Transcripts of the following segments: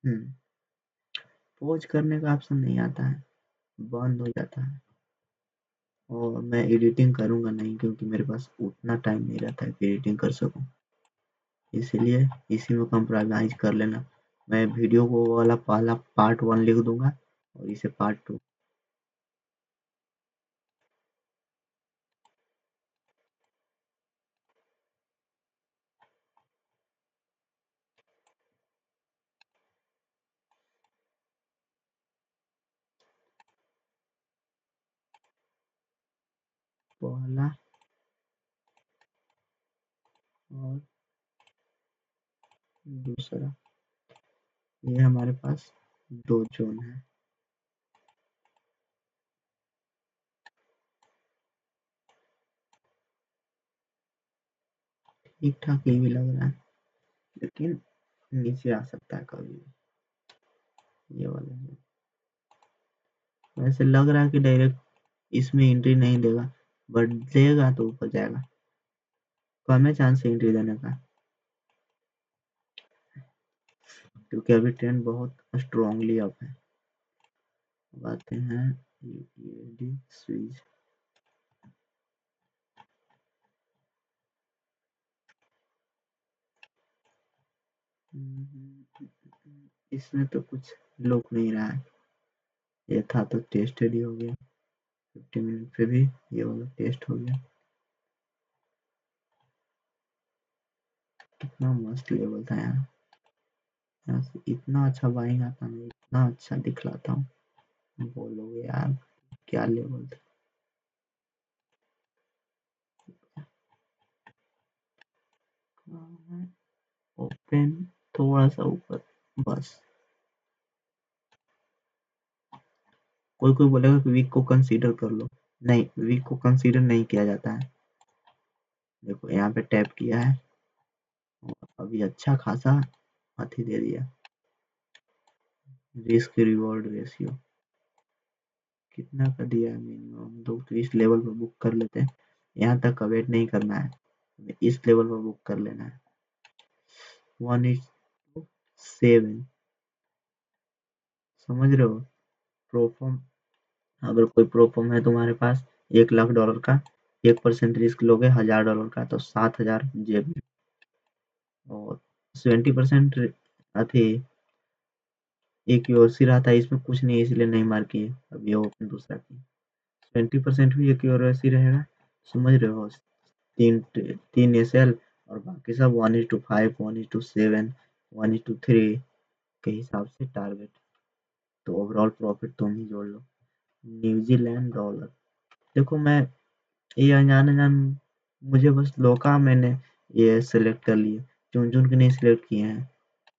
Pause करने का option नहीं आता है, बंद हो जाता है। और मैं एडिटिंग करूँगा नहीं, क्योंकि मेरे पास उतना टाइम नहीं रहता है कि एडिटिंग कर सकूँ। इसीलिए इसी में कॉम्प्रोमाइज़ कर लेना। मैं वीडियो को वाला पहला पार्ट 1 लिख दूँगा और इसे पार्ट 2। पहला और दूसरा, ये हमारे पास 2 ज़ोन है। ठीक-ठाक ये भी लग रहा है, लेकिन नीचे आ सकता है कभी भी, ये वाला ज़ोन। वैसे लग रहा है कि डायरेक्ट इसमें एंट्री नहीं देगा, बट देगा तो ऊपर जाएगा। कम है चांस है एंट्री देने का, क्योंकि अभी ट्रेंड बहुत स्ट्रांगली अप है। अब आते हैं यूएसडी स्विच। इसमें तो कुछ लुक नहीं रहा है, ये था तो टेस्टेड ही हो गया। 50 मिनट पे भी ये वाला टेस्ट हो गया। कितना मस्त लेवल था यार, यहाँ से इतना अच्छा बाइंग आता, मैं इतना अच्छा दिखलाता हूँ, बोलोगे यार क्या लेवल था। ओपन थोड़ा सा ऊपर बस। कोई कोई बोलेगा कि वीक को कंसीडर कर लो, नहीं वीक को कंसीडर नहीं किया जाता है। देखो यहाँ पे टैप किया है और अभी अच्छा खासा हाथी दे दिया। रिस्क रिवॉर्ड रेशियो कितना का दिया है, मिनिमम तो इस लेवल पर बुक कर लेते हैं। यहाँ तक का वेट नहीं करना है, इस लेवल पर बुक कर लेना है। 1:7 समझ रहे हो। प्रोफॉर्म, अगर कोई प्रोफॉर्म है तुम्हारे पास $1,00,000 का, 1% रिस्क लोगे $1,000 का तो 7,000 जेब में। और 20% अथी एक्यूरेसी रहा था, इसमें कुछ नहीं इसलिए नहीं मार किए। अब ये ओपन दूसरा की 20% भी एक्यूरेसी रहेगा, समझ रहे हो। तीन तीन एसएल और बाकी सब 1:5 1:7 1:3 के हिसाब से टारगेट। तो ओवरऑल प्रॉफिट तुम ही जोड़ लो। न्यूजीलैंड डॉलर, देखो मैं ये अनजान मुझे बस लौका, मैंने ये सिलेक्ट कर लिए, चुन चुन के नहीं सिलेक्ट किए हैं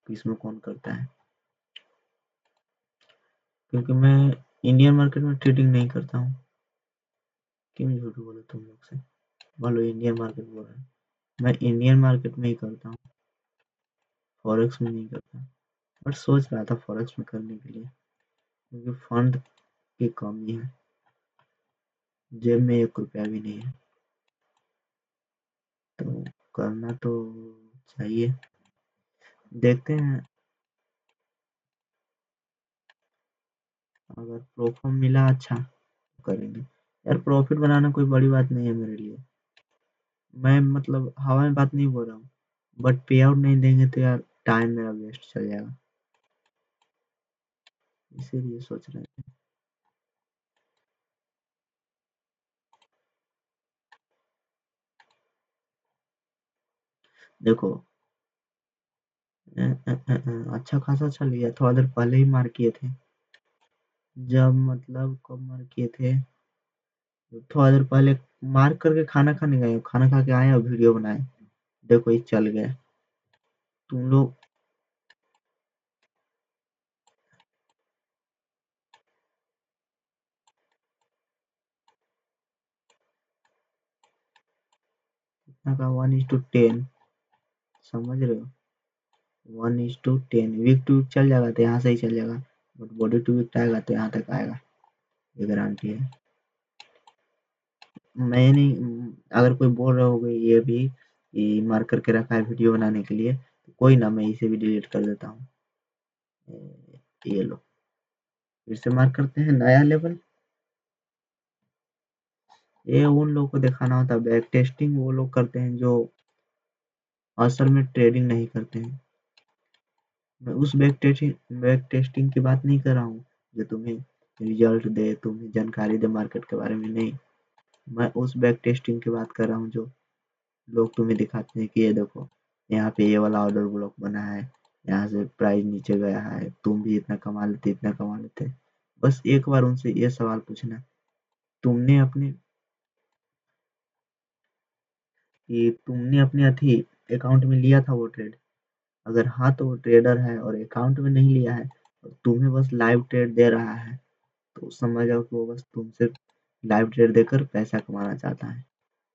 कि इसमें कौन करता है, क्योंकि मैं इंडियन मार्केट में ट्रेडिंग नहीं करता हूँ। क्यों झूठ बोले तुम लोग से, बोलो इंडियन मार्केट बोल रहे हैं, मैं इंडियन मार्केट में ही करता हूँ, फॉरेक्स में नहीं करता। बट सोच रहा था फॉरेक्स में करने के लिए, क्योंकि फंड की कमी है, जेब में 1 रुपया भी नहीं है, तो करना तो चाहिए। देखते हैं, अगर प्रोफॉर्म मिला अच्छा तो करेंगे। यार प्रॉफिट बनाना कोई बड़ी बात नहीं है मेरे लिए, मैं मतलब हवा में बात नहीं बोल रहा हूँ, बट पे आउट नहीं देंगे तो यार टाइम मेरा वेस्ट चल जाएगा, इसीलिए सोच रहे थे। देखो अच्छा खासा चल गया, थोड़ा देर पहले ही मार किए थे। जब मतलब कब मार किए थे, थोड़ा देर पहले मार करके खाना खाने गए, खाना खा के आए और वीडियो बनाए, देखो ये चल गए। तुम लोग कितना का 1:10, समझ रहे हो। 1:10 वीक टू वीक चल जाएगा तो यहाँ से ही चल जाएगा, बट बॉडी टू वीक आएगा तो यहाँ तक आएगा, ये गारंटी है। मैं नहीं, अगर कोई बोल रहा होगा ये भी मार करके रखा है वीडियो बनाने के लिए, तो कोई ना, मैं इसे भी डिलीट कर देता हूँ। ये लो, फिर से मार्क करते हैं नया लेवल। ये उन लोगों को दिखाना होता है बैक टेस्टिंग, वो लोग करते हैं जो असल में ट्रेडिंग नहीं करते हैं। मैं उस बैक टेस्टिंग की बात नहीं कर रहा हूँ जो तुम्हें रिजल्ट दे, तुम्हें जानकारी दे मार्केट के बारे में, नहीं। मैं उस बैक टेस्टिंग की बात कर रहा हूँ जो लोग तुम्हें दिखाते हैं कि ये देखो, यहाँ पे ये वाला ऑर्डर ब्लॉक बना है, यहाँ से प्राइस नीचे गया है, तुम भी इतना कमा लेते, इतना कमा लेते। बस एक बार उनसे ये सवाल पूछना, तुमने अपने तुमने अपने अथी अकाउंट में लिया था वो ट्रेड? अगर हाँ तो वो ट्रेडर है, और अकाउंट में नहीं लिया है और तुम्हें बस लाइव ट्रेड दे रहा है, तो समझ जाओ कि वो बस तुमसे लाइव ट्रेड देकर पैसा कमाना चाहता है,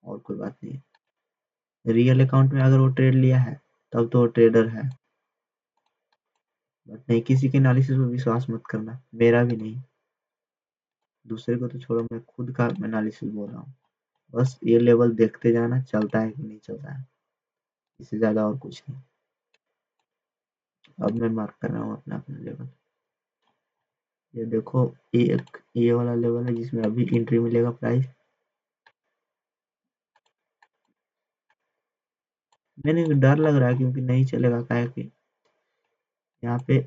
और कोई बात नहीं। रियल अकाउंट में अगर वो ट्रेड लिया है तब तो वो ट्रेडर है। बट नहीं, किसी के एनालिसिस पर विश्वास मत करना, मेरा भी नहीं। दूसरे को तो छोड़ो, मैं खुद का एनालिसिस बोल रहा हूँ। बस ये लेवल देखते जाना चलता है कि नहीं चलता है, इससे ज्यादा और कुछ नहीं। अब मैं मार्क कर रहा हूँ अपना अपना लेवल। ये देखो, ये वाला लेवल है जिसमें अभी एंट्री मिलेगा प्राइस। मैंने डर लग रहा है क्योंकि नहीं चलेगा, क्या है कि यहाँ पे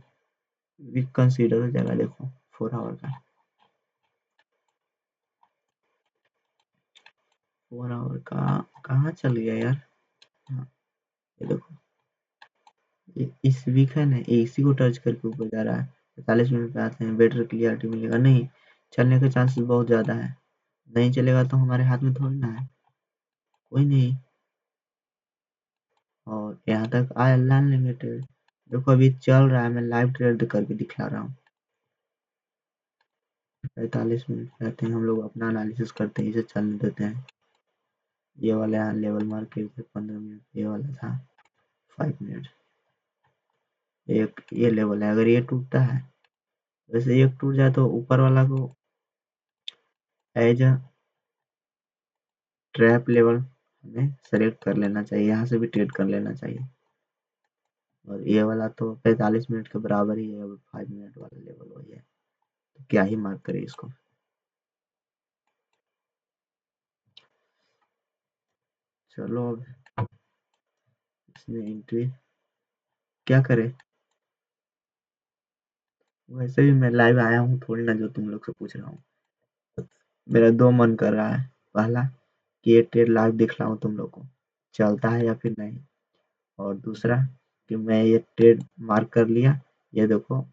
वीक कंसीडर हो जाएगा। देखो 4 आवर का, 4 आवर का कहाँ चल गया यार। हाँ, ये देखो, ये इस वीक है ना, ये इसी को टच करके ऊपर जा रहा है। 45 मिनट पे आते हैं, बेटर क्लियरिटी मिलेगा, नहीं चलने के चांसेस बहुत ज्यादा है। नहीं चलेगा तो हमारे हाथ में थोड़ी ना है, कोई नहीं। और यहाँ तक आया अनलिमिटेड। देखो अभी चल रहा है, मैं लाइव ट्रेड करके दिखा रहा हूँ। 45 मिनट रहते हैं, हम लोग अपना एनालिसिस करते हैं, इसे चलने देते हैं। ये वाला यहाँ लेवल मार्क करके 15 मिनट, ये वाला था 5 मिनट। एक ये लेवल है, अगर ये टूटता है, वैसे एक टूट जाए तो ऊपर वाला को एज अ ट्रैप लेवल हमें सेलेक्ट कर लेना चाहिए, यहाँ से भी ट्रेड कर लेना चाहिए। और ये वाला तो 45 मिनट के बराबर ही है, 5 मिनट वाला लेवल वही है, तो क्या ही मार्क करे इसको। चलो अब इसमें एंट्री क्या करे। वैसे भी मैं लाइव आया हूँ थोड़ी ना जो तुम लोग से पूछ रहा हूँ। मेरा दो मन कर रहा है, पहला कि ये ट्रेड लाइव दिखलाऊं तुम लोग को, चलता है या फिर नहीं। और दूसरा कि मैं ये ट्रेड मार्क कर लिया, ये देखो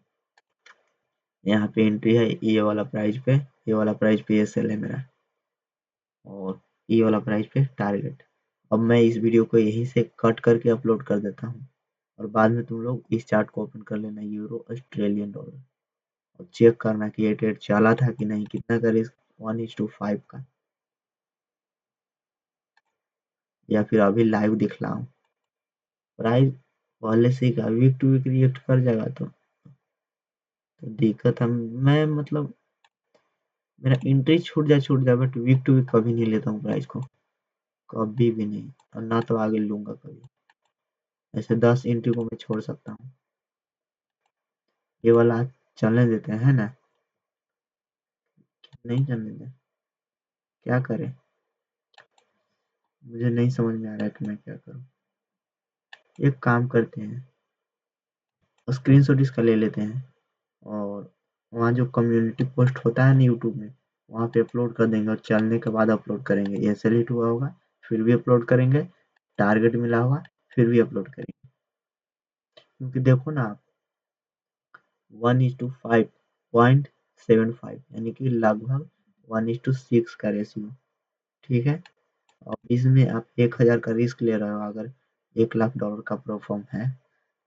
यहाँ पे एंट्री है, ये वाला प्राइस पे, ये वाला प्राइस पे ये सेल है मेरा, और ये वाला प्राइस पे टारगेट। अब मैं इस वीडियो को यहीं से कट करके अपलोड कर देता हूँ, और बाद में तुम लोग इस चार्ट को ओपन कर लेना, यूरो ऑस्ट्रेलियन डॉलर, और चेक करना कि ये ट्रेड चला था कि नहीं, कितना का रिस्क, 1:5 का, या फिर अभी लाइव दिखलाऊं। प्राइस पहले से ही वीक टू वीक रिएक्ट कर जाएगा तो दिक्कत हम, मैं मतलब मेरा एंट्री छूट जाए, बट वीक टू वीक कभी नहीं लेता हूँ प्राइस को, कभी भी नहीं, और ना तो आगे लूंगा कभी। ऐसे 10 एंट्री को मैं छोड़ सकता हूँ। ये वाला चलने देते हैं ना, नहीं चलने दें, क्या करें, मुझे नहीं समझ में आ रहा है कि मैं क्या करूँ। एक काम करते हैं, स्क्रीनशॉट इसका ले लेते हैं, और वहाँ जो कम्युनिटी पोस्ट होता है ना यूट्यूब में, वहाँ पे अपलोड कर देंगे, और चलने के बाद अपलोड करेंगे। ये सेल हिट हुआ होगा फिर भी अपलोड करेंगे, टारगेट मिला होगा फिर भी अपलोड करेंगे। क्योंकि देखो ना आप, 1:5.75, यानी कि लगभग 1:6 का रेशियो, ठीक है। और इसमें आप 1,000 का रिस्क ले रहे हो, अगर $1,00,000 का परफॉर्म है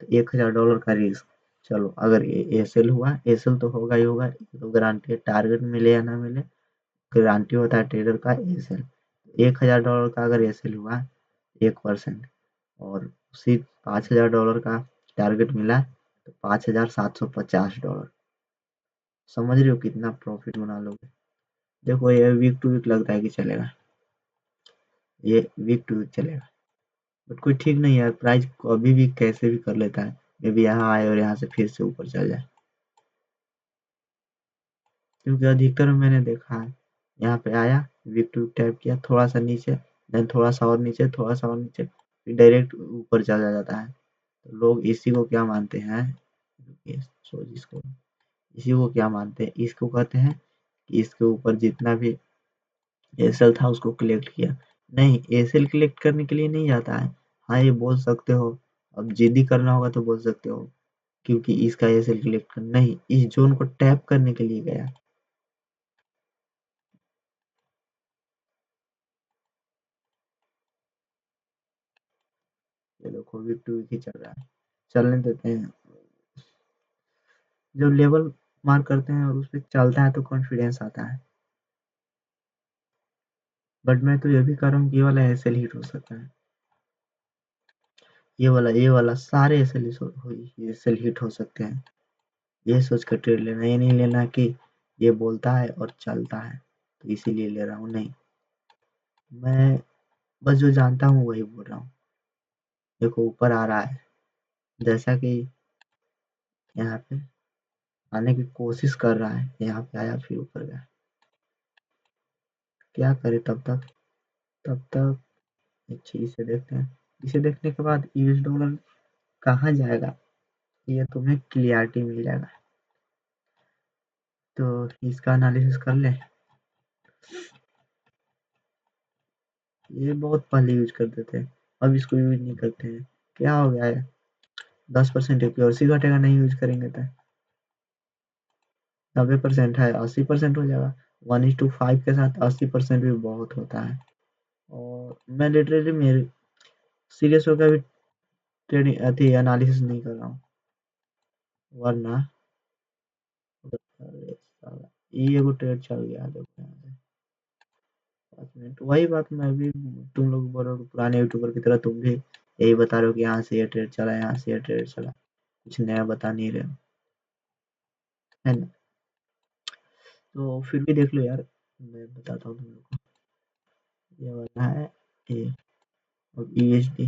तो $1,000 का रिस्क। चलो अगर एसएल हुआ, एसएल तो होगा ही होगा, तो गारंटी है, टारगेट मिले या ना मिले, गारंटी होता है ट्रेडर का एसएल। $1,000 का अगर एसएल हुआ 1%, और उसी $5,000 का टारगेट मिला, तो $5,750। समझ रहे हो कितना प्रॉफिट बना लोगे। देखो ये वीक टू वीक लगता है कि चलेगा, ये वीक टू वीक चलेगा, बट कोई ठीक नहीं है, प्राइस कभी भी कैसे भी कर लेता है। मे भी यहाँ आए और यहाँ से फिर से ऊपर चल जाए, क्योंकि अधिकतर मैंने देखा है यहाँ पे आया, वीक टू वीक टाइप किया, थोड़ा सा नीचे, देन थोड़ा सा और नीचे, थोड़ा सा और नीचे, फिर डायरेक्ट ऊपर चला जाता है। तो लोग इसी को क्या मानते हैं, इसको इसी को क्या मानते हैं, इसको कहते हैं कि इसके ऊपर जितना भी एसएल था उसको कलेक्ट किया। नहीं, एसएल कलेक्ट करने के लिए नहीं जाता है। हाँ, ये बोल सकते हो, अब जिद्दी करना होगा तो बोल सकते हो, क्योंकि इसका एसएल कलेक्ट कर, नहीं, इस जोन को टैप करने के लिए गया। ये देखो वीक टू वीक ही चल रहा है, चलने देते हैं। जब लेवल मार्क करते हैं और उस पर चलता है तो कॉन्फिडेंस आता है। बट मैं तो ये भी कर रहा हूँ कि ये वाला एसएल हिट हो सकता है, ये वाला सारे एसएल हिट हो सकते हैं। ये सोच कर ट्रेड लेना, ये नहीं लेना कि ये बोलता है और चलता है तो इसीलिए ले रहा हूँ, नहीं। मैं बस जो जानता हूँ वही बोल रहा हूँ। देखो ऊपर आ रहा है, जैसा कि यहाँ पे आने की कोशिश कर रहा है, यहाँ पे आया फिर ऊपर गया। क्या करे तब तक अच्छी इसे देखते हैं। इसे देखने के बाद यूएस डॉलर कहाँ जाएगा ये तुम्हें क्लियरिटी मिल जाएगा। तो इसका एनालिसिस कर ले। ये बहुत पहले यूज करते थे, अब इसको यूज नहीं करते हैं। क्या हो गया है, 10% एक्यूरेसी घटेगा नहीं यूज करेंगे तो। 90% है, 80% हो जाएगा। 1:5 के साथ 80% भी बहुत होता है। और मैं लिटरली मेरे सीरियस होकर भी ट्रेडिंग अति एनालिसिस नहीं कर रहा हूँ, वरना अरे साला, ये एगो ट्रेड चल गया, देखो यहाँ से 5 मिनट। वही बात मैं भी, तुम लोग बोल रहे हो पुराने यूट्यूबर की तरह तुम भी यही बता रहे हो कि यहाँ से ये ट्रेड चला, यहाँ से ये ट्रेड चला, कुछ नया बता नहीं रहे हो, है ना। तो फिर भी देख लो यार, मैं बताता हूँ तुम लोग को। ये वाला है ये, और ईएसडी,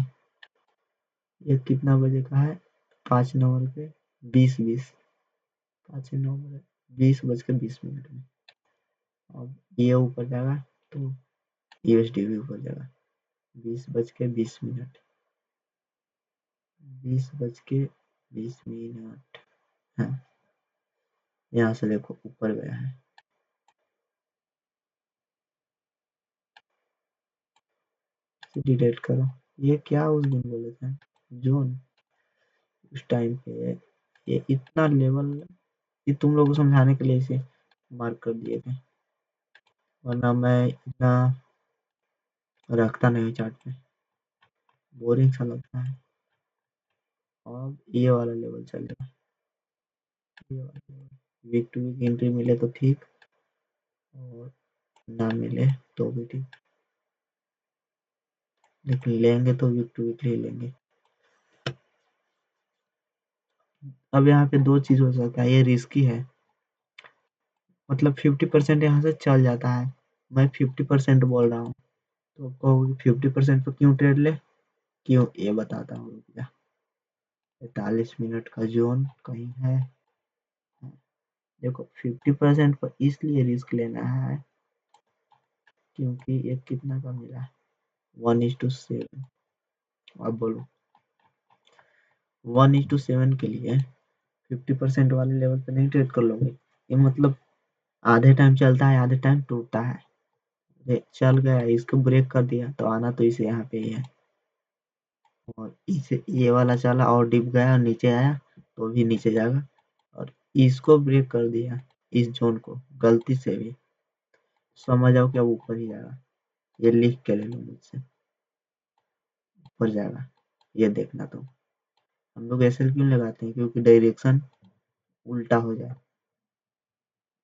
ये कितना बजे का है, 5 नवंबर पे 20:20, 5 नवंबर 20:20 में। अब ये ऊपर जाएगा तो यूएसडी भी ऊपर जाएगा। 20:20, 20:20 है। यहाँ से देखो ऊपर गया है, डिटेक्ट करो। ये क्या उस दिन बोले थे, जोन, उस टाइम पे ये इतना लेवल, ये तुम लोगों को समझाने के लिए इसे मार्क कर दिए थे, वरना मैं इतना रखता नहीं चार्ट पे, बोरिंग सा लगता है। अब ये वाला लेवल चलेगा, ये वाला level week to week entry मिले तो ठीक, और ना मिले तो भी ठीक, लेकिन लेंगे तो वीक टू वीक ही लेंगे। अब यहाँ पे दो चीज हो सकता है, ये रिस्की है, मतलब 50% यहाँ से चल जाता है, मैं 50% बोल रहा हूँ। तो कहोगे 50% पे क्यों ट्रेड ले, क्यों ये बताता हूँ, रुक जा। 45 मिनट का जोन कहीं है, देखो 50% पर इसलिए रिस्क लेना है क्योंकि ये कितना का मिला, 1:7। अब बोलो 1:7 के लिए 50% वाले लेवल पे नहीं ट्रेड कर लोगे, ये मतलब आधे टाइम चलता है आधे टाइम टूटता है। ये चल गया, इसको ब्रेक कर दिया तो आना तो इसे यहाँ पे ही है, और इसे ये वाला चला और डिप गया और नीचे आया तो भी नीचे जाएगा, और इसको ब्रेक कर दिया, इस जोन को गलती से भी, समझ आओ कि अब ऊपर ही जाएगा। ये लिख के ले लो मुझसे, ऊपर जाएगा, ये देखना तुम। हम लोग ऐसे क्यों लगाते हैं, क्योंकि डायरेक्शन उल्टा हो जाए,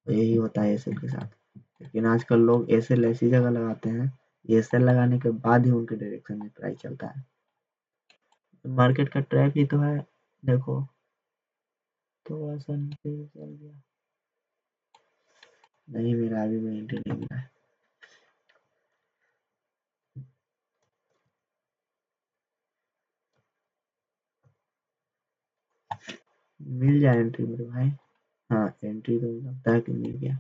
तो यही होता है एसएल के साथ। लेकिन आजकल लोग एसएल ऐसी जगह लगाते हैं, एसएल लगाने के बाद ही उनके डायरेक्शन में प्राइस चलता है। मार्केट का ट्रैप ही तो है, देखो थोड़ा सा नीचे चल गया, नहीं मेरा अभी भी एंट्री नहीं मिला है। मिल जाए एंट्री मेरे भाई। हाँ एंट्री तो लगता है कि मिल गया।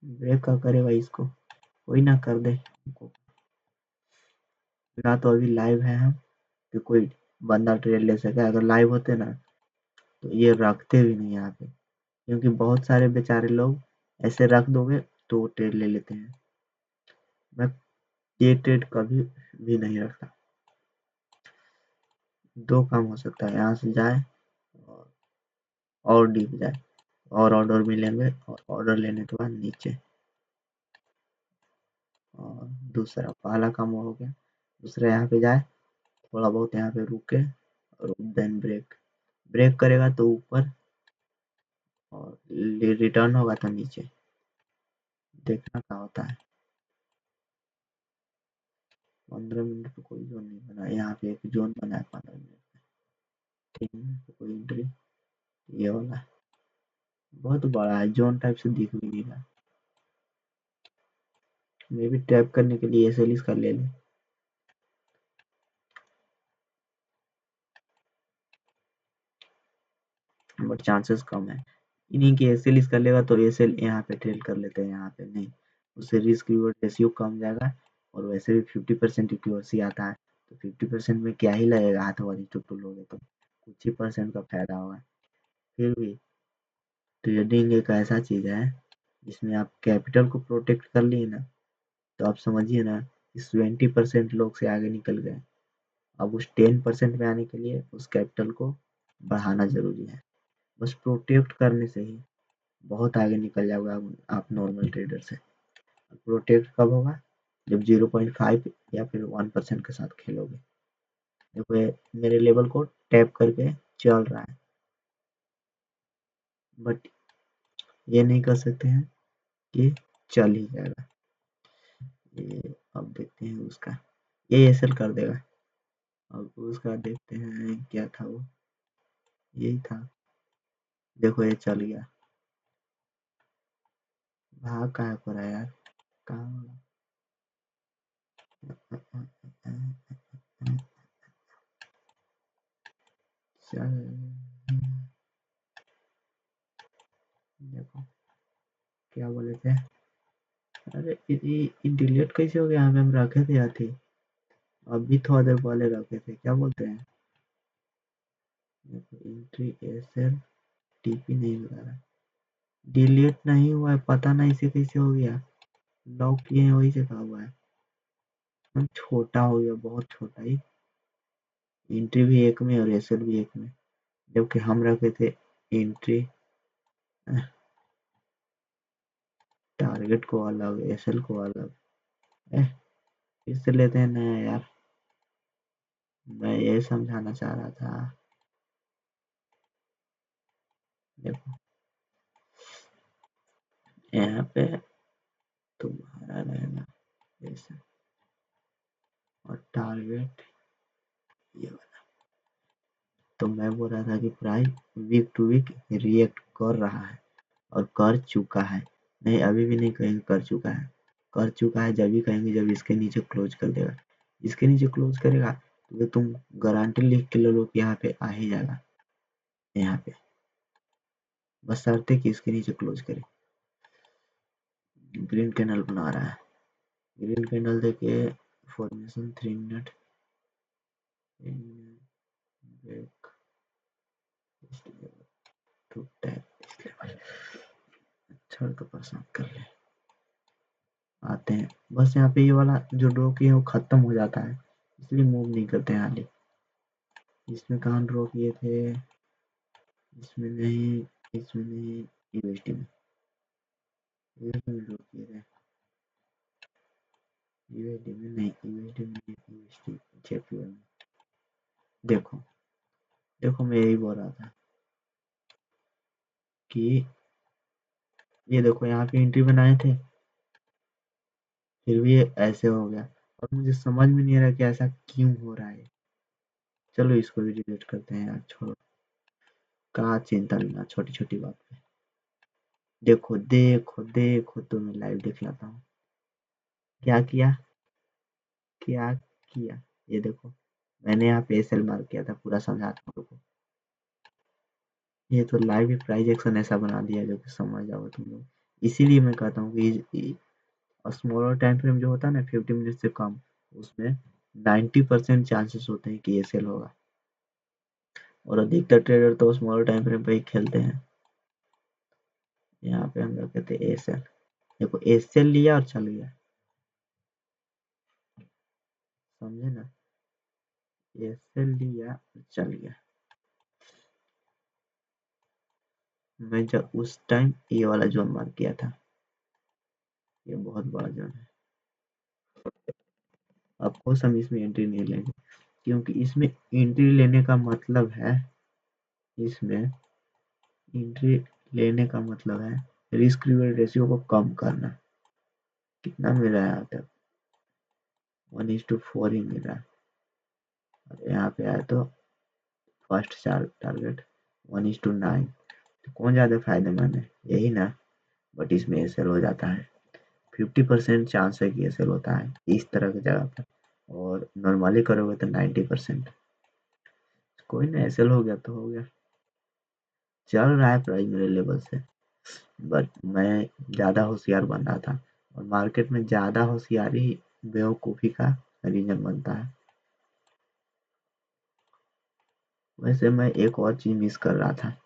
ब्रेक का करेगा इसको, कोई ना कर दे हमको। ना तो अभी लाइव है हम कि कोई बंदा ट्रेड ले सके। अगर लाइव होते ना तो ये रखते भी नहीं यहाँ पे, क्योंकि बहुत सारे बेचारे लोग ऐसे रख दोगे तो वो ट्रेड ले लेते हैं। मैं ये ट्रेड कभी भी नहीं रखता। दो काम हो सकता है, यहाँ से जाए और डीप जाए और ऑर्डर मिलेंगे, और ऑर्डर लेने के बाद नीचे। और दूसरा पहला काम वो हो गया। दूसरा यहाँ पे जाए, थोड़ा बहुत यहाँ पे रुके और देन ब्रेक। ब्रेक करेगा तो ऊपर और रिटर्न होगा तो नीचे। देखना क्या होता है। 15 मिनट पे कोई जोन नहीं बना, यहाँ पे एक जोन बना है 15 मिनट। 3 मिनट पे कोई एंट्री, ये वाला बहुत बड़ा है, जोन टाइप से दिख भी नहीं रहा। मे भी टैप करने के लिए एसएल कर ले। बट चांसेस कम है। इन्हीं की एसएल कर लेगा तो एसएल यहाँ पे ट्रेल कर लेते हैं, यहाँ पे नहीं। उससे रिस्क रिवॉर्ड रेशियो कम जाएगा, और वैसे भी 50% एक्यूरेसी आता है, तो 50% में क्या ही लगेगा, हाथ वाली टुटू लोगे तो कुछ ही परसेंट का फायदा होगा। फिर भी ट्रेडिंग एक ऐसा चीज है जिसमें आप कैपिटल को प्रोटेक्ट कर लिए ना, तो आप समझिए ना इस 20% लोग से आगे निकल गए। अब उस 10% में आने के लिए उस कैपिटल को बढ़ाना जरूरी है। बस प्रोटेक्ट करने से ही बहुत आगे निकल जाओगे आप नॉर्मल ट्रेडर से। प्रोटेक्ट कब होगा, जब 0.5 या फिर 1% के साथ खेलोगे। देखो ये मेरे लेवल को टैप करके चल रहा है, बट ये नहीं कर सकते हैं कि चल ही जाएगा। ये अब देखते हैं उसका, ये एसएल कर देगा। अब उसका देखते हैं क्या था वो, यही था। देखो ये चल गया। भाग कहाँ पर है यार, कहाँ। चल देखो क्या बोले थे। अरे ये डिलीट कैसे हो गया, हमें हम रखे थे यार थे। अभी थोड़ा देर पहले रखे थे, क्या बोलते हैं। देखो एंट्री एसएल टीपी नहीं बता रहा, डिलीट नहीं हुआ है, पता नहीं इसे कैसे हो गया। लॉक किए हैं वही से कहा हुआ है। हम छोटा हो गया, बहुत छोटा ही। एंट्री भी एक में और एसएल भी एक में, जबकि हम रखे थे एंट्री टारगेट को अलग, एसएल को अलग। फिर से लेते हैं नया यार, मैं ये समझाना चाह रहा था। देखो यहाँ पे तुम्हारा रहेगा ऐसा, और टारगेट ये वाला। तो मैं बोल रहा था कि price week to week react कर रहा है और कर चुका है। नहीं अभी भी नहीं कहेंगे कर चुका है, कर चुका है जब भी कहेंगे जब इसके नीचे क्लोज कर देगा। इसके नीचे क्लोज करेगा तो तुम गारंटी लिख के ले लो कि यहाँ पे आ ही जाएगा। यहाँ पे बस शर्त है कि इसके नीचे क्लोज करे। ग्रीन कैंडल बना रहा है, ग्रीन कैंडल देके formation 3 minute break to tap छोड़ के पसंद कर ले। आते हैं बस यहाँ पे, ये वाला जो ड्रॉ किए वो खत्म हो जाता है, इसलिए मूव नहीं करते हैं आगे। इसमें कहाँ ड्रॉ किए थे, इसमें नहीं, इसमें नहीं, यूएसडी में, यूएसडी में ड्रॉ किए थे। यूएसडी में नहीं, यूएसडी में नहीं, यूएसडी जेपीओ में। देखो देखो मैं यही बोल रहा था कि ये देखो यहाँ पे एंट्री बनाए थे, फिर भी ये ऐसे हो गया, और मुझे समझ में नहीं आ रहा कि ऐसा क्यों हो रहा है। चलो इसको भी डिलीट करते हैं यार, छोड़ो, कहाँ चिंता लेना छोटी छोटी बात पे। देखो देखो देखो, तो मैं लाइव देख लाता हूँ क्या किया, क्या किया। ये देखो मैंने यहाँ पे एसएल मार्क किया था, पूरा समझाता हूँ। ये तो लाइव ही प्राइस एक्शन ऐसा बना दिया जो कि समझ जाओ तुम लोग। इसीलिए मैं कहता हूँ कि स्मॉलर टाइम फ्रेम जो होता है ना 50 मिनट से कम, उसमें 90% चांसेस होते हैं कि ये सेल होगा, और अधिकतर ट्रेडर तो स्मॉलर टाइम फ्रेम पे ही खेलते हैं। यहाँ पे हम लोग कहते हैं ए सेल, देखो ए सेल लिया और चल गया, समझे ना, ए सेल लिया और चल गया। मैं जब उस टाइम ये वाला जोन मार्क किया था, ये बहुत बड़ा जोन है। ऑफकोर्स हम इसमें एंट्री नहीं लेंगे, क्योंकि इसमें एंट्री लेने का मतलब है, इसमें एंट्री लेने का मतलब है रिस्क रिवॉर्ड रेशियो को कम करना। कितना मिल रहा है यहाँ तक? 1:4 ही मिल रहा है, और यहाँ पे आया तो फर्स्ट टारगेट 1:9, तो कौन ज्यादा फायदेमंद है? यही ना। बट इसमें एसएल हो जाता है, 50% चांस है कि एसएल होता है इस तरह की जगह पर, और नॉर्मली करोगे तो 90%। कोई ना, एसएल हो गया तो हो गया, चल रहा है प्राइस मेरे लेवल से। बट मैं ज़्यादा होशियार बन रहा था, और मार्केट में ज़्यादा होशियारी बेवकूफ़ी का रीजन बनता है। वैसे मैं एक और चीज़ मिस कर रहा था,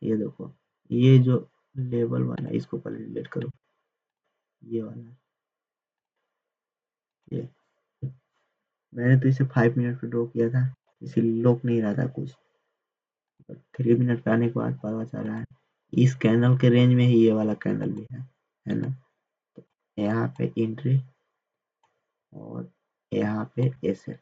ये देखो, ये जो लेवल बना है इसको पहले डिलीट करो, ये वाला, ये मैंने तो इसे 5 मिनट पे ड्रॉ किया था, इसीलिए लॉक नहीं रहा था कुछ, 3 मिनट पे आने के बाद पता चल रहा है इस कैंडल के रेंज में ही ये वाला कैंडल भी है ना। यहाँ पे एंट्री, और यहाँ पे एसएल,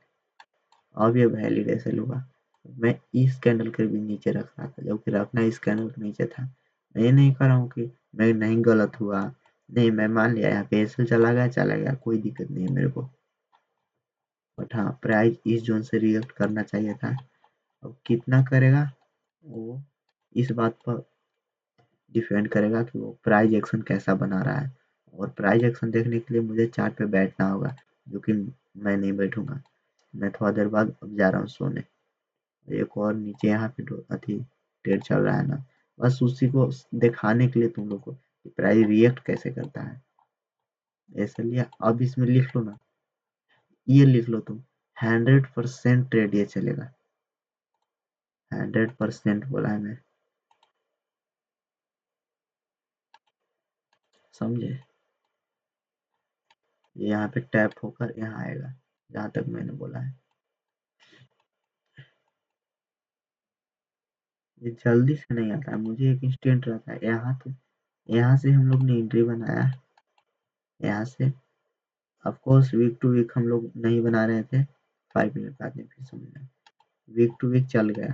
अब ये वैलिड एसएल होगा। मैं इस कैंडल के भी नीचे रख रहा था, जबकि रखना इस कैंडल के नीचे था। मैं ये नहीं कर रहा हूँ कि मैं नहीं गलत हुआ, नहीं, मैं मान लिया यहाँ पे एसएल चला गया, कोई दिक्कत नहीं है मेरे को। बट हाँ, प्राइस इस जोन से रिएक्ट करना चाहिए था। अब कितना करेगा वो इस बात पर डिपेंड करेगा कि वो प्राइस एक्शन कैसा बना रहा है, और प्राइस एक्शन देखने के लिए मुझे चार्ट पे बैठना होगा, जो कि मैं नहीं बैठूंगा। मैं थोड़ा देर बाद अब जा रहा हूँ सोने। एक और नीचे यहाँ पे अथी ट्रेड चल रहा है ना, बस उसी को दिखाने के लिए तुम लोग को प्राइस रिएक्ट कैसे करता है। ऐसे लिया, अब इसमें लिख लो ना, ये लिख लो तुम, 100% ट्रेड ये चलेगा, 100% बोला है मैं, समझे। ये यहाँ पे टैप होकर यहाँ आएगा, जहाँ तक मैंने बोला है। ये जल्दी से नहीं आता है, मुझे एक इंस्टेंट रहता है। यहाँ तो, यहाँ से हम लोग ने एंट्री बनाया, यहाँ से of course week to week हम लोग नहीं बना रहे थे, 5 मिनट बाद में फिर समझना, वीक टू वीक चल गया।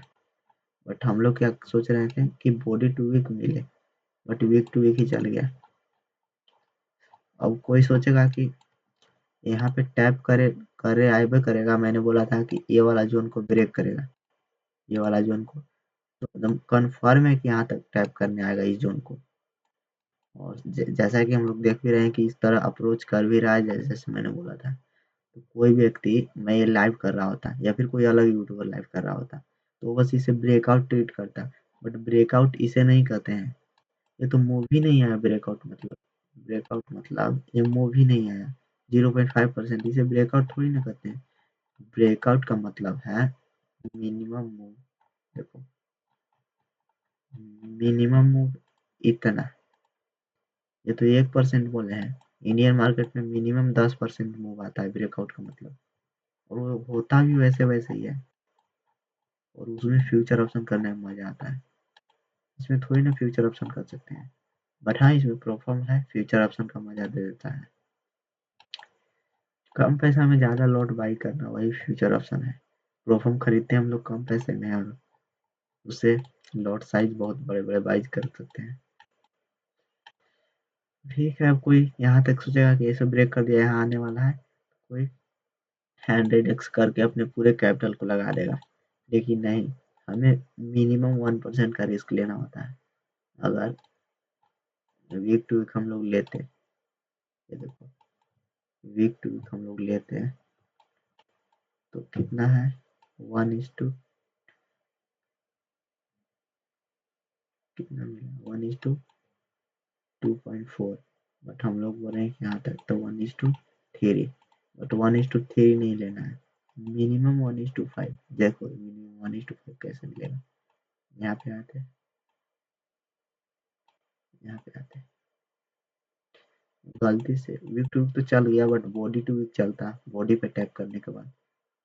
बट हम लोग क्या सोच रहे थे कि बॉडी टू वीक मिले, बट वीक टू वीक ही चल गया। अब कोई सोचेगा कि यहाँ पे टैप करे करे आए करेगा, मैंने बोला था कि ये वाला जोन को ब्रेक करेगा, ये वाला जोन को, तो एकदम कन्फर्म है कि यहाँ तक टैप करने आएगा इस जोन को। और जैसा कि हम लोग देख भी रहे हैं कि इस तरह अप्रोच कर भी रहा है, जैसे जैसे मैंने बोला था। तो कोई व्यक्ति, मैं ये लाइव कर रहा होता या फिर कोई अलग यूट्यूबर लाइव कर रहा होता, तो बस इसे ब्रेकआउट ट्रीट करता। बट ब्रेकआउट इसे नहीं कहते हैं, ये तो मूव ही नहीं आया ब्रेकआउट मतलब, ब्रेकआउट मतलब ये मूव ही नहीं आया 0.5%, इसे ब्रेकआउट थोड़ी ना कहते हैं। ब्रेकआउट का मतलब है मिनिमम मूव, देखो मिनिमम मूव इतना, ये तो 1% बोले हैं। इंडियन मार्केट में मिनिमम 10% मूव आता है ब्रेकआउट का मतलब, और वो होता भी वैसे वैसे ही है, और उसमें फ्यूचर ऑप्शन करने में मजा आता है। इसमें थोड़ी ना फ्यूचर ऑप्शन कर सकते हैं, बट हाँ इसमें परफॉर्म है, फ्यूचर ऑप्शन का मजा दे देता है। कम पैसा में ज्यादा लॉट बाई करना, वही फ्यूचर ऑप्शन है। परफॉर्म खरीदते हैं हम लोग कम पैसे में, और उससे लॉट साइज बहुत बड़े बड़े बाई कर सकते हैं। ठीक है, अब कोई यहाँ तक सोचेगा कि ऐसे ब्रेक कर दिया यहाँ आने वाला है, कोई 100x करके अपने पूरे कैपिटल को लगा देगा, लेकिन नहीं, हमें मिनिमम 1% का रिस्क लेना होता है। अगर वीक टू वीक हम लोग लेते, ये देखो वीक टू वीक हम लोग लेते हैं, तो कितना है 1:, कितना मिला 1:2.4, बट हम लोग बोल रहे हैं कि यहाँ तक तो 1:3, बट 1:3 नहीं लेना है, मिनिमम 1:5। देखो मिनिमम 1:5 कैसे मिलेगा। यहाँ पे आते हैं, यहाँ पे आते हैं, गलती से वीक टू वीक तो चल गया, बट बॉडी टू वीक चलता, बॉडी पे टैप करने के बाद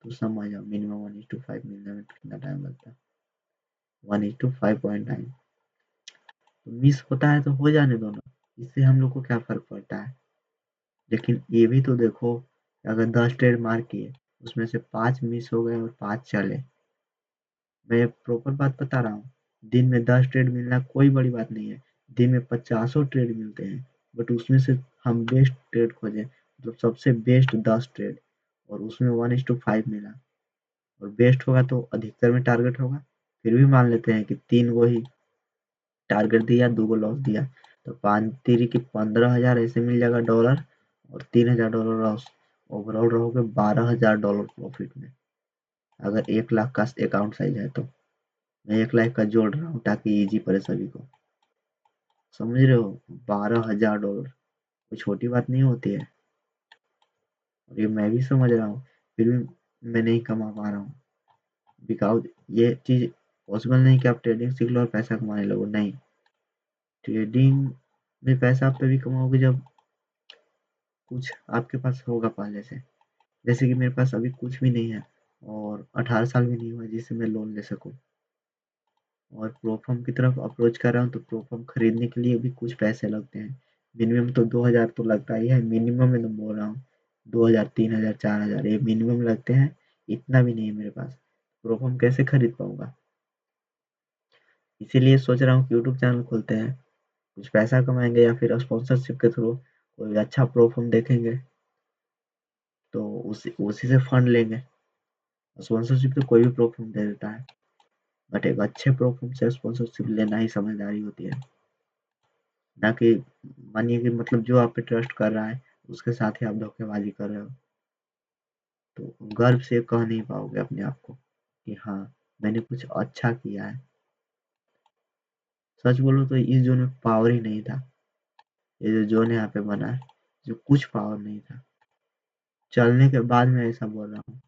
तो समझ आओ मिनिमम 1:5 मिलने में कितना टाइम लगता है। 1:5.9, तो मिस होता है तो हो जाने दो ना, इससे हम लोग को क्या फर्क पड़ता है। लेकिन ये भी तो देखो, अगर 10 ट्रेड मार किए उसमें से 5 मिस हो गए और 5 चले। मैं प्रॉपर बात बता रहा हूँ, दिन में 10 ट्रेड मिलना कोई बड़ी बात नहीं है, दिन में 50 ट्रेड मिलते हैं, बट उसमें से हम बेस्ट ट्रेड खोजें, मतलब सबसे बेस्ट 10 ट्रेड, और उसमें 1:5 मिला, और बेस्ट होगा तो अधिकतर में टारगेट होगा। फिर भी मान लेते हैं कि 3 को ही टारगेट दिया, 2 को लॉस दिया, तो 5 की 15,000 ऐसे मिल जाएगा डॉलर, और $3,000 लॉस, ओवरऑल रहोगे $12,000 प्रॉफिट में, अगर 1 लाख का अकाउंट साइज है तो। मैं 1 लाख का जोड़ रहा हूँ ताकि इजी पड़े सभी को, समझ रहे हो। $12,000 कोई छोटी बात नहीं होती है, और ये मैं भी समझ रहा हूँ, फिर भी मैं नहीं कमा पा रहा हूँ, बिकॉज ये चीज़ पॉसिबल नहीं कि आप ट्रेडिंग सीख लो और पैसा कमाने लगो, नहीं। ट्रेडिंग में पैसा आप तभी कमाओगे जब कुछ आपके पास होगा पहले से। जैसे कि मेरे पास अभी कुछ भी नहीं है, और 18 साल भी नहीं हुआ जिससे मैं लोन ले सकूं, और प्रोफर्म की तरफ अप्रोच कर रहा हूँ, तो प्रोफर्म खरीदने के लिए भी कुछ पैसे लगते हैं, मिनिमम तो 2,000 तो लगता ही है, मिनिमम में तो बोल रहा हूँ, 2,000, 3,000, 4,000 ये मिनिमम लगते हैं, इतना भी नहीं है मेरे पास, प्रोफर्म कैसे खरीद पाऊंगा। इसीलिए सोच रहा हूँ कि यूट्यूब चैनल खोलते हैं, कुछ पैसा कमाएंगे, या फिर स्पॉन्सरशिप के थ्रू कोई अच्छा प्रोफर्म देखेंगे तो उसी उसी से फंड लेंगे। स्पॉन्सरशिप तो कोई भी प्रोफर्म दे देता है, बट एक अच्छे प्रोफर्म से स्पॉन्सरशिप लेना ही समझदारी होती है, ना कि मानिए कि मतलब जो आप पे ट्रस्ट कर रहा है उसके साथ ही आप धोखेबाजी कर रहे हो, तो गर्व से कह नहीं पाओगे अपने आप को कि हाँ मैंने कुछ अच्छा किया है। सच बोलो तो इस जोन में पावर ही नहीं था, ये जो जोन यहाँ पे बना है, जो कुछ पावर नहीं था। चलने के बाद मैं ऐसा बोल रहा हूँ,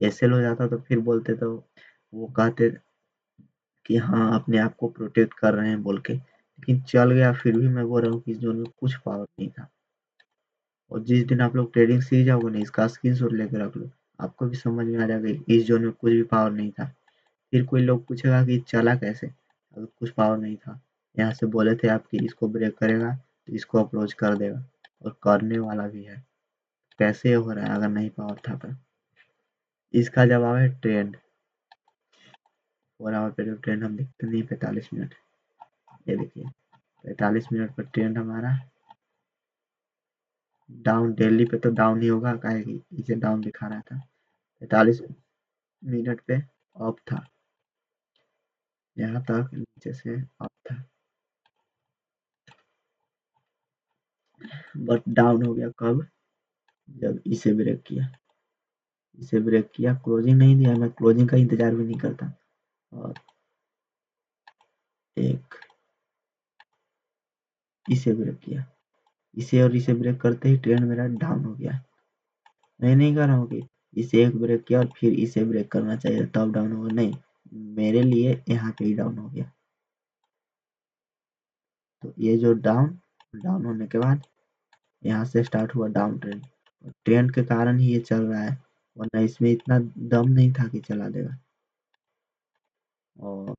एसएल हो जाता तो फिर बोलते तो वो कहते कि हाँ अपने आप को प्रोटेक्ट कर रहे हैं बोल के, लेकिन चल गया फिर भी मैं बोल रहा हूँ कि इस जोन में कुछ पावर नहीं था। और जिस दिन आप लोग ट्रेडिंग सीख जाओगे ना, इसका स्क्रीनशॉट लेकर रख लो, आपको भी समझ में आ जाएगा कि इस जोन में कुछ भी पावर नहीं था। फिर कोई लोग पूछेगा कि चला कैसे, अगर कुछ पावर नहीं था, यहाँ से बोले थे आपकी इसको ब्रेक करेगा तो इसको अप्रोच कर देगा, और करने वाला भी है। कैसे हो रहा है अगर नहीं पावर था तो। इसका जवाब है ट्रेंड, 4 आवर पे ट्रेंड हम देखते नहीं, 45 मिनट, ये देखिए 45 मिनट पर ट्रेंड हमारा डाउन, डेली पे तो डाउन ही होगा, काहे कि इसे डाउन दिखा रहा था, 45 मिनट पे अप था, यहाँ तक नीचे से अप था, बट डाउन हो गया कब, जब इसे ब्रेक किया, इसे ब्रेक किया, क्लोजिंग नहीं दिया, मैं क्लोजिंग का इंतजार भी नहीं करता, और एक इसे ब्रेक किया, इसे और इसे ब्रेक करते ही ट्रेंड मेरा डाउन हो गया। मैं नहीं कह रहा हूँ कि इसे एक ब्रेक किया और फिर इसे ब्रेक करना चाहिए तब डाउन होगा, नहीं, मेरे लिए यहाँ पे ही डाउन हो गया। तो ये जो डाउन डाउन होने के बाद यहाँ से स्टार्ट हुआ डाउन ट्रेंड, ट्रेंड के कारण ही ये चल रहा है, वरना इसमें इतना दम नहीं था कि चला देगा। और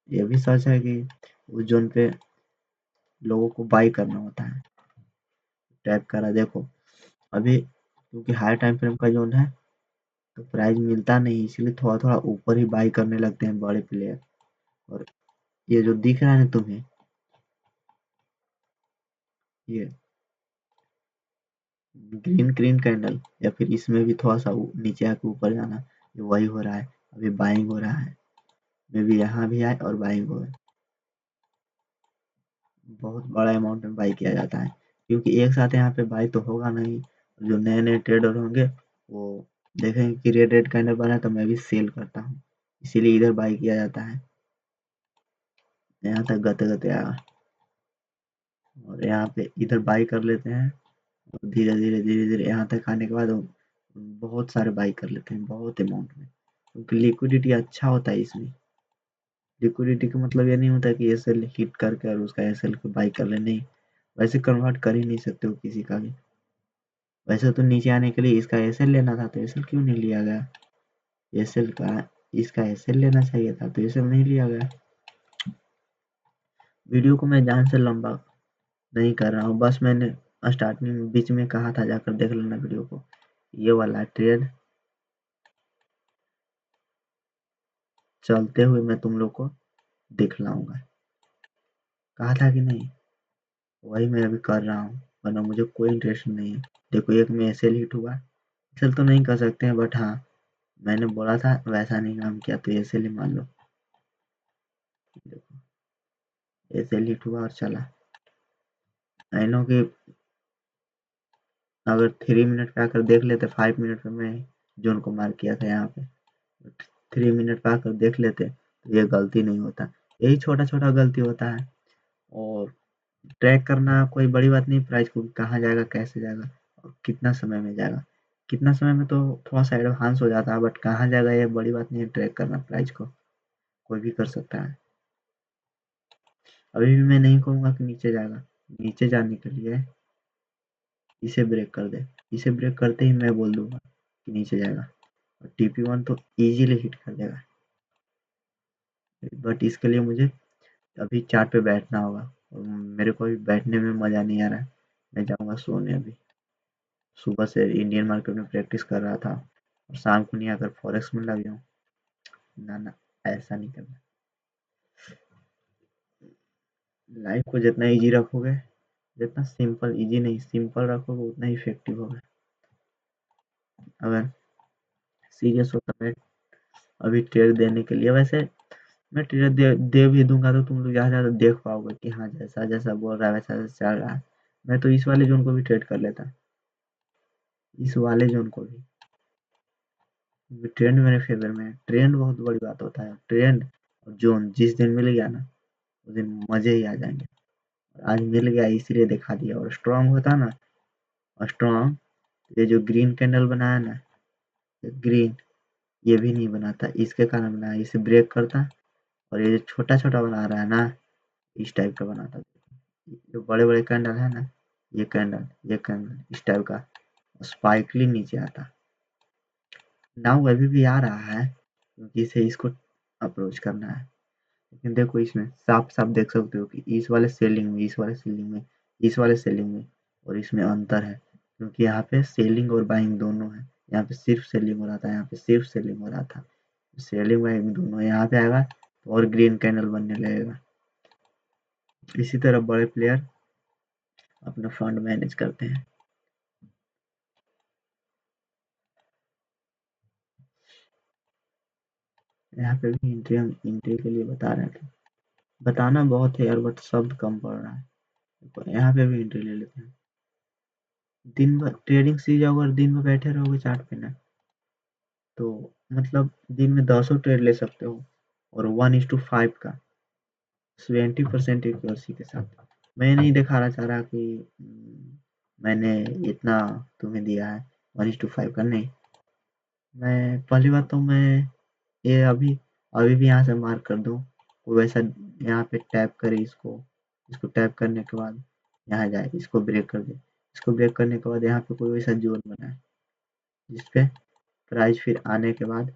ये भी सच है कि उस जोन पे लोगों को बाई करना होता है, टैप करा देखो, अभी क्योंकि हाई टाइम फ्रेम का जोन है तो प्राइस मिलता नहीं, इसलिए थोड़ा थोड़ा ऊपर ही बाई करने लगते हैं बड़े प्लेयर। और ये जो दिख रहा है ना तुम्हें, ये ग्रीन ग्रीन कैंडल, या फिर इसमें भी थोड़ा सा नीचे आके ऊपर जाना, ये वही हो रहा है, अभी बाइंग हो रहा है, मे भी यहाँ भी आए और बाइंग हो, बहुत बड़ा अमाउंट में बाई किया जाता है, क्योंकि एक साथ यहाँ पे बाई तो होगा नहीं, जो नए नए ट्रेडर होंगे वो देखेंगे कि रेड कैंडल बना तो मैं भी सेल करता हूँ, इसीलिए इधर बाई किया जाता है। यहाँ तक गते गते आया और यहाँ पे इधर बाई कर लेते हैं और धीरे धीरे धीरे धीरे यहाँ तक आने के बाद बहुत सारे बाई कर लेते हैं, बहुत अमाउंट में, क्योंकि लिक्विडिटी अच्छा होता है इसमें। लिक्विडिटी का मतलब ये नहीं होता कि एसएल हिट करके और उसका एसएल को बाई कर ले, नहीं, वैसे कन्वर्ट कर ही नहीं सकते हो किसी का भी। वैसे तो नीचे आने के लिए इसका एसएल लेना था तो एसएल क्यों नहीं लिया गया, एसएल का इसका एसएल लेना चाहिए था तो एसएल नहीं लिया गया। वीडियो को मैं जान से लंबा नहीं कर रहा हूँ, बस मैंने स्टार्टिंग में बीच में कहा था जाकर देख लेना वीडियो को। ये वाला ट्रेड चलते हुए मैं तुम लोग को दिखलाऊंगा, कहा था कि नहीं, वही मैं अभी कर रहा हूँ, वरना मुझे कोई इंटरेस्ट नहीं है। देखो एक में एसएल हिट हुआ, एसएल तो नहीं कर सकते हैं बट हाँ मैंने बोला था वैसा नहीं काम किया तो एसएल ही मान लो। देखो एसएल हिट हुआ और चला। आई नो कि अगर 3 मिनट पे आकर देख लेते, 5 मिनट पे मैं जोन को मार किया था यहाँ पे, 3 मिनट पे आकर देख लेते तो ये गलती नहीं होता। यही छोटा छोटा गलती होता है। और ट्रैक करना कोई बड़ी बात नहीं, प्राइस को कहाँ जाएगा कैसे जाएगा और कितना समय में जाएगा, कितना समय में तो थोड़ा सा एडवांस हो जाता है, बट कहाँ जाएगा ये बड़ी बात नहीं है। ट्रैक करना प्राइस को कोई भी कर सकता है। अभी भी मैं नहीं कहूँगा कि नीचे जाएगा, नीचे जाने के लिए इसे ब्रेक कर दे, इसे ब्रेक करते ही मैं बोल दूंगा कि नीचे जाएगा और TP1 तो इजीली हिट कर देगा। बट इसके लिए मुझे अभी चार्ट पे बैठना होगा और मेरे को अभी बैठने में मज़ा नहीं आ रहा है। मैं जाऊँगा सोने अभी। सुबह से इंडियन मार्केट में प्रैक्टिस कर रहा था और शाम को नहीं आकर फॉरेक्स में लग जाऊँ, ना ना, ऐसा नहीं करना। लाइफ को जितना इजी रखोगे, जितना सिंपल, इजी नहीं सिंपल रखोगे उतना ही इफेक्टिव होगा। अगर सीरियस होता मैं अभी ट्रेड देने के लिए, वैसे मैं ट्रेड दे भी दूंगा तो तुम लोग ज़्यादा ज़्यादा देख पाओगे कि हाँ जैसा जैसा बोल रहा है वैसा वैसा चल रहा है। मैं तो इस वाले जोन को भी ट्रेड कर लेता, इस वाले जोन को भी। ट्रेंड मेरे फेवर में है, ट्रेंड बहुत बड़ी बात होता है। ट्रेंड और जोन जिस दिन मिल गया ना उस दिन मजे ही आ जाएंगे। और आज मिल गया इसलिए दिखा दिया, और स्ट्रांग होता ना, और स्ट्रांग, ये जो ग्रीन कैंडल बनाया ना, ये ग्रीन, ये भी नहीं बनाता, इसके कारण बनाया, इसे ब्रेक करता और ये जो छोटा छोटा बना रहा है ना, इस टाइप का बनाता। जो बड़े बड़े कैंडल है ना, ये कैंडल इस टाइप का स्पाइकली नीचे आता। नाउ अभी भी आ रहा है क्योंकि इसे इसको अप्रोच करना है। लेकिन देखो इसमें साफ साफ देख सकते हो कि इस वाले सेलिंग में, इस वाले सेलिंग में, इस वाले सेलिंग में और इसमें अंतर है, क्योंकि यहाँ पे सेलिंग और बाइंग दोनों है। यहाँ पे सिर्फ सेलिंग हो रहा था, यहाँ पे सिर्फ सेलिंग हो रहा था। सेलिंग बाइंग दोनों यहाँ पे आएगा तो और ग्रीन कैंडल बनने लगेगा। इसी तरह बड़े प्लेयर अपना फंड मैनेज करते हैं। यहाँ पे भी एंट्री, हम एंट्री के लिए बता रहे थे, बताना बहुत है यार बट शब्द कम पड़ रहा है। तो यहाँ पे भी एंट्री ले लेते हैं। दिन भर ट्रेडिंग सीख जाओगे और दिन भर बैठे रहोगे चार्ट पे ना, तो मतलब दिन में 10 ट्रेड ले सकते हो और 1:5 का 20% एक्यूरेसी के साथ। मैं नहीं दिखाना चाह रहा कि मैंने इतना तुम्हें दिया है 1:5 का, नहीं। मैं पहली बात तो मैं ये अभी अभी भी यहाँ से मार्क कर दूँ, कोई वैसा यहाँ पे टैप करे इसको, इसको टैप करने के बाद यहाँ जाए, इसको ब्रेक कर दे, इसको ब्रेक करने के बाद यहाँ पे कोई वैसा जोन बनाए जिसपे प्राइस फिर आने के बाद,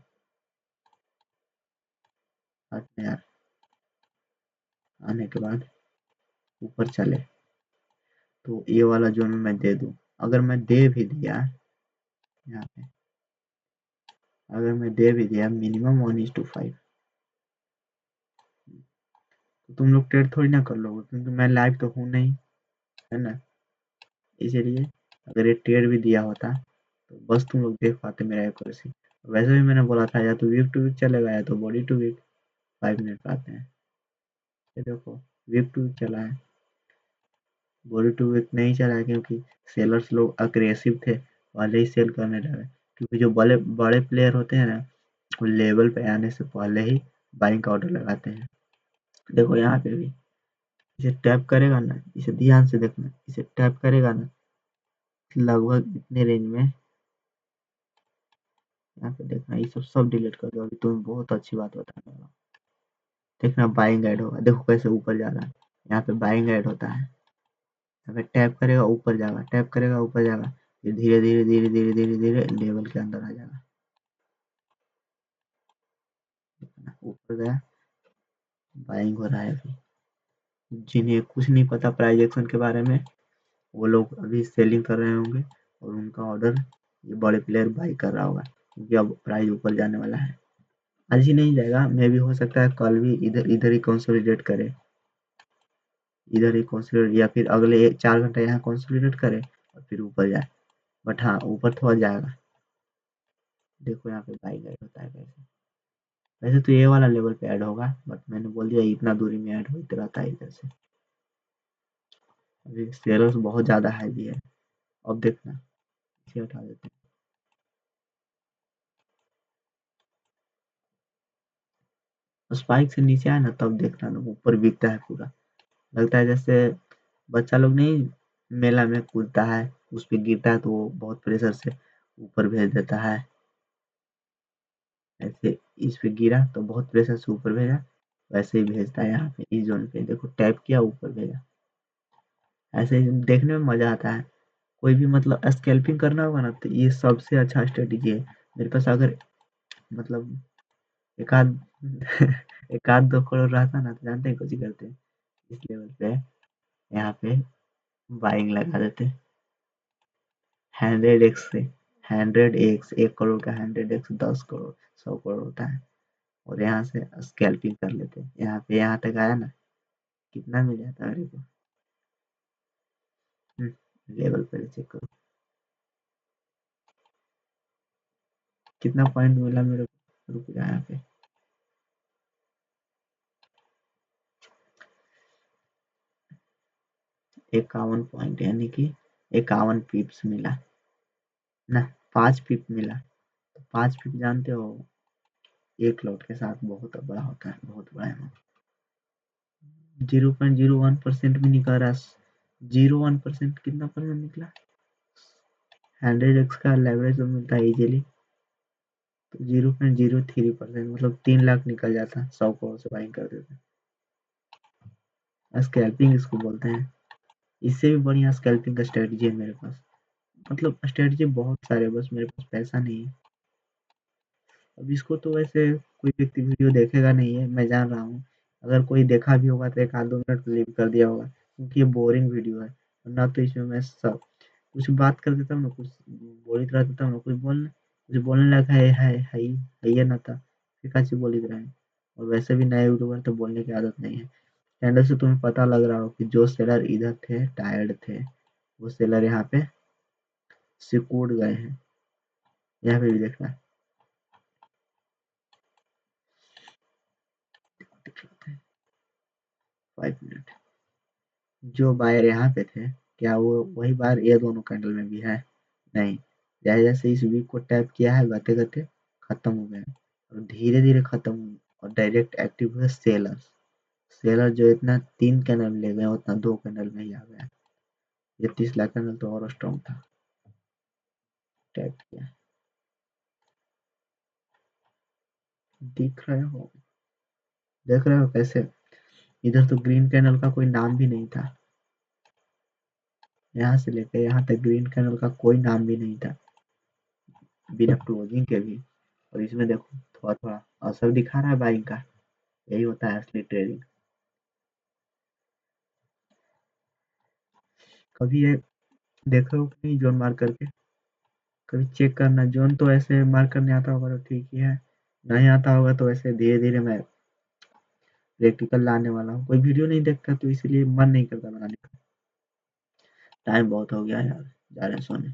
यार आने के बाद ऊपर चले तो ये वाला जोन मैं दे दूँ। अगर मैं दे भी दिया यहाँ पे, अगर मैं दे भी दिया मिनिमम 1:5, तो तुम लोग ट्रेड थोड़ी ना कर लोगे क्योंकि मैं लाइव तो हूँ नहीं, है ना। इसीलिए अगर ये ट्रेड भी दिया होता तो बस तुम लोग देख पाते मेरा एक्यूरेसी। वैसे भी मैंने बोला था या तो वीक टू वीक चलेगा या तो बॉडी टू वीक। 5 मिनट पे आते हैं, ये देखो वीक टू वीक चला है, बॉडी टू वीक नहीं चला है क्योंकि सेलर्स लोग अग्रेसिव थे, पहले ही सेल करने लगे। क्योंकि जो बड़े बड़े प्लेयर होते हैं ना, वो लेवल पे आने से पहले ही बाइंग का ऑर्डर लगाते हैं। देखो यहाँ पे भी इसे टैप करेगा ना, इसे ध्यान से देखना, इसे टैप करेगा ना लगभग इतने रेंज में, यहाँ पे देखना ये सब डिलीट कर दो। अभी तुम्हें बहुत अच्छी बात बताने वाला हूँ। देखना बाइंग ऐड होगा, देखो कैसे ऊपर जा रहा है। यहाँ पे बाइंग ऐड होता है, यहाँ पे टैप करेगा ऊपर जाएगा, टैप करेगा ऊपर जाएगा, ये धीरे धीरे धीरे धीरे धीरे धीरे लेवल के अंदर आ जाएगा। ऊपर गया, बाइंग हो रहा है अभी। जिन्हें कुछ नहीं पता प्राइस एक्शन के बारे में, वो लोग अभी सेलिंग कर रहे होंगे और उनका ऑर्डर ये बड़े प्लेयर बाई कर रहा होगा, क्योंकि अब प्राइस ऊपर जाने वाला है। आज ही नहीं जाएगा, मे भी हो सकता है कल भी इधर इधर ही कंसोलिडेट करे, इधर ही कंसोलिडेट, या फिर अगले 4 घंटे यहाँ कंसोलिडेट करे और फिर ऊपर जाए। बट हाँ ऊपर थोड़ा जाएगा। देखो यहाँ पे बाई गाइड होता है कैसे। वैसे तो ये वाला लेवल पे ऐड होगा, बट मैंने बोल दिया इतना दूरी में ऐड होते रहता है इधर से। अभी सेलर्स बहुत ज्यादा हैवी है। अब देखना, इसे हटा देते हैं। स्पाइक से नीचे आए ना तब देखना ना ऊपर बिकता है पूरा। लगता है जैसे बच्चा लोग नहीं मेला में कूदता है, उस पे गिरता है तो वो बहुत प्रेशर से ऊपर भेज देता है। ऐसे इस पे गिरा तो बहुत प्रेशर से ऊपर भेजा, वैसे ही भेजता है। यहाँ पे इस जोन पे देखो टैप किया ऊपर भेजा। ऐसे ही देखने में मजा आता है। कोई भी मतलब स्कैल्पिंग करना होगा ना तो ये सबसे अच्छा स्ट्रेटेजी है। मेरे पास अगर मतलब एक आध एक आध 2 करोड़ रहता ना तो जानते हैं कुछ करते हैं, इस लेवल पे यहाँ पे बाइंग लगा देते 100x से। 100x 1 करोड़ का 100x 10 करोड़ 100 करोड़ होता है। और यहाँ से स्कैल्पिंग कर लेते हैं। यहाँ पे यहाँ तक आया ना, कितना मिल जाता है मेरे को। लेवल पर चेक करो कितना पॉइंट मिला मेरे को। रुक जा यहाँ पे 51 पॉइंट यानी कि 51 पिप्स मिला ना, 5 पिप मिला। तो 5 पिप जानते हो एक लॉट के साथ बहुत बड़ा होता है, बहुत बड़ा अमाउंट। 0.01% भी निकल रहा है। 0.1% कितना परसेंट निकला। 100x का लेवरेज तो मिलता है इजीली, तो 0.03% मतलब 3 लाख निकल जाता, 100 करोड़ से बाइंग कर देते। स्कैल्पिंग इसको बोलते हैं। इससे भी बढ़िया स्कैल्पिंग का स्ट्रेटजी है मेरे पास। मतलब स्ट्रेटजी बहुत सारे, बस मेरे पास पैसा नहीं है। अब इसको तो वैसे कोई व्यक्ति वीडियो देखेगा नहीं है, मैं जान रहा हूँ। अगर कोई देखा भी होगा तो 1 आध 2 मिनट लीव कर दिया होगा, क्योंकि ये बोरिंग वीडियो है। ना तो इसमें मैं सब कुछ बात कर देता हूँ ना, कुछ बोलित रह देता हूँ ना, कुछ बोलने लगा है ये ना था, फिर कैसे बोलित रहे। और वैसे भी नए यूट्यूबर तो बोलने की आदत नहीं है। कैंडल से तुम्हें पता लग रहा हो कि जो सेलर इधर थे टायर्ड थे, वो सेलर यहाँ पे सिकुड़ गए हैं। यहाँ पे भी देखना 5 मिनट। जो बायर यहाँ पे थे, क्या वो वही बायर ये दोनों कैंडल में भी है? नहीं। जैसे जैसे इस वीक को टैप किया है गते गते खत्म हो गए, और धीरे धीरे खत्म हुए और डायरेक्ट एक्टिव हुए सेलर। सेलर जो इतना 3 कैंडल ले गए उतना 2 कैंडल में ही आ गया। ये 30 लाख कैंडल तो और स्ट्रॉन्ग था। टैप किया, दिख रहे हो, देख रहे हो कैसे। इधर तो ग्रीन कैंडल का कोई नाम भी नहीं था, यहाँ से लेकर यहाँ तक ग्रीन कैंडल का कोई नाम भी नहीं था, बिना क्लोजिंग के भी। और इसमें देखो थोड़ा थोड़ा असर दिखा रहा है बाइंग का। यही होता है असली ट्रेडिंग। कभी ये देख रहे हो कि नहीं जोन मार करके, कभी चेक करना। जोन तो ऐसे मार करने आता होगा तो ठीक ही है, नहीं आता होगा तो ऐसे धीरे धीरे मैं प्रैक्टिकल लाने वाला हूँ। कोई वीडियो नहीं देखता तो इसलिए मन नहीं करता बनाने का। टाइम बहुत हो गया यार, जा रहे हैं सोने।